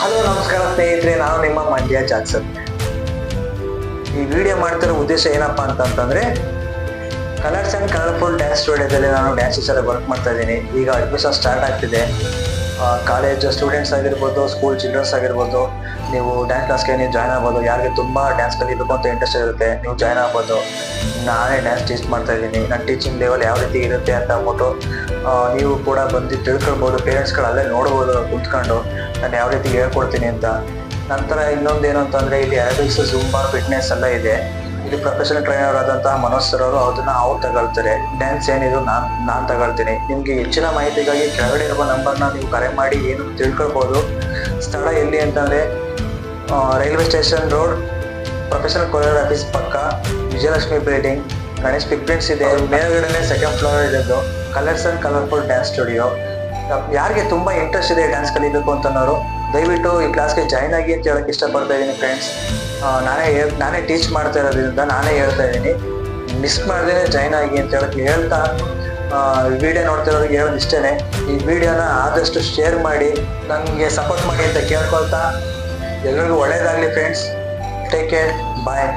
Hello ನಮಸ್ಕಾರ ಸ್ನೇಹಿತರೆ, ನಾನು ನಿಮ್ಮ ಮಂಡ್ಯ ಜಾಕ್ಸನ್. ಈ ವಿಡಿಯೋ ಮಾಡ್ತಿರೋ ಉದ್ದೇಶ ಏನಪ್ಪಾ ಅಂತಂದ್ರೆ, ಕಲರ್ಸ್ ಅಂಡ್ ಕಲರ್ಫುಲ್ ಡ್ಯಾನ್ಸ್ ಸ್ಟುಡಿಯೋದಲ್ಲಿ ನಾನು ಡ್ಯಾನ್ಸ್ ಟೀಚರ್ ವರ್ಕ್ ಮಾಡ್ತಾ ಇದ್ದೀನಿ. ಈಗ ಅಡ್ಮಿಷನ್ ಸ್ಟಾರ್ಟ್ ಆಗ್ತಿದೆ. ಕಾಲೇಜ್ ಸ್ಟೂಡೆಂಟ್ಸ್ ಆಗಿರ್ಬೋದು, ಸ್ಕೂಲ್ ಚಿಲ್ಡ್ರನ್ಸ್ ಆಗಿರ್ಬೋದು, ನೀವು ಡ್ಯಾನ್ಸ್ ಕ್ಲಾಸ್ಗೆ ನೀವು ಜಾಯ್ನ್ ಆಗ್ಬೋದು. ಯಾರಿಗೆ ತುಂಬಾ ಡ್ಯಾನ್ಸ್ ಕಲಿಬೇಕು ಅಂತ ಇಂಟ್ರೆಸ್ಟ್ ಇರುತ್ತೆ, ನೀವು ಜಾಯ್ನ್ ಆಗ್ಬೋದು. ನಾನೇ ಡ್ಯಾನ್ಸ್ ಟೀಚ್ ಮಾಡ್ತಾ ಇದ್ದೀನಿ. ನನ್ನ ಟೀಚಿಂಗ್ ಲೆವೆಲ್ ಯಾವ ರೀತಿ ಇರುತ್ತೆ ಅಂತ ಅಂದ್ಬಿಟ್ಟು ನೀವು ಕೂಡ ಬಂದು ತಿಳ್ಕೊಳ್ಬೋದು. ಪೇರೆಂಟ್ಸ್ಗಳು ಅಲ್ಲೇ ನೋಡ್ಬೋದು ಕುತ್ಕೊಂಡು ನಾನು ಯಾವ ರೀತಿ ಹೇಳ್ಕೊಡ್ತೀನಿ ಅಂತ. ನಂತರ ಇನ್ನೊಂದೇನು ಅಂತಂದ್ರೆ, ಇಲ್ಲಿ ಅರಬಿಕ್ಸ್, ಜುಂಬಾ, ಫಿಟ್ನೆಸ್ ಎಲ್ಲ ಇದೆ. ಇಲ್ಲಿ ಪ್ರೊಫೆಷನಲ್ ಟ್ರೈನರ್ ಆದಂತಹ ಮನೋಜ್ ಸರ್ ಅವರು ಅದನ್ನ ಅವ್ರು ತಗೊಳ್ತಾರೆ. ಡ್ಯಾನ್ಸ್ ಏನಿದು ನಾನ್ ತಗೊಳ್ತೀನಿ. ನಿಮ್ಗೆ ಹೆಚ್ಚಿನ ಮಾಹಿತಿಗಾಗಿ ಕೆಳಗಡೆ ಇರುವ ನಂಬರ್ನ ನೀವು ಕರೆ ಮಾಡಿ ಏನು ತಿಳ್ಕೊಳ್ಬೋದು. ಸ್ಥಳ ಎಲ್ಲಿ ಅಂತಂದ್ರೆ, ರೈಲ್ವೆ ಸ್ಟೇಷನ್ ರೋಡ್, ಪ್ರೊಫೆಷನಲ್ ಕೊರಿಯೋಗ್ರಾಫೀಸ್ ಪಕ್ಕ, ವಿಜಯಲಕ್ಷ್ಮಿ ಬಿಲ್ಡಿಂಗ್, ಗಣೇಶ್ ಪಿಕ್ಪ್ರಿಂಟ್ಸ್ ಇದೆ. ಮೇಲ್ಗಡೆನೆ ಸೆಕೆಂಡ್ ಫ್ಲೋರ್ ಇರೋದು colours and colourful dance studio. ಯಾರಿಗೆ ತುಂಬಾ ಇಂಟ್ರೆಸ್ಟ್ ಇದೆ ಡ್ಯಾನ್ಸ್ ಕಲಿಬೇಕು ಅಂತನೋರು ದಯವಿಟ್ಟು ಈ ಕ್ಲಾಸ್ಗೆ ಜಾಯ್ನ್ ಆಗಿ ಅಂತ ಹೇಳಕ್ ಇಷ್ಟಪಡ್ತಾ ಇದ್ದೀನಿ ಫ್ರೆಂಡ್ಸ್. ನಾನೇ ಟೀಚ್ ಮಾಡ್ತಾ ಇರೋದ್ರಿಂದ ನಾನೇ ಹೇಳ್ತಾ ಇದ್ದೀನಿ, ಮಿಸ್ ಮಾಡ್ದೇನೆ ಜಾಯ್ನ್ ಆಗಿ ಅಂತ ಹೇಳ್ತಾ ವಿಡಿಯೋ ನೋಡ್ತಿರೋರಿಗೆ ಹೇಳೋದು ಇಷ್ಟೇನೆ. ಈ ವಿಡಿಯೋನ ಆದಷ್ಟು ಶೇರ್ ಮಾಡಿ ನನಗೆ ಸಪೋರ್ಟ್ ಮಾಡಿ ಅಂತ ಕೇಳ್ಕೊಳ್ತಾ, ಎಲ್ರಿಗೂ ಒಳ್ಳೇದಾಗ್ಲಿ ಫ್ರೆಂಡ್ಸ್. ಟೇಕ್ ಕೇರ್, ಬಾಯ್.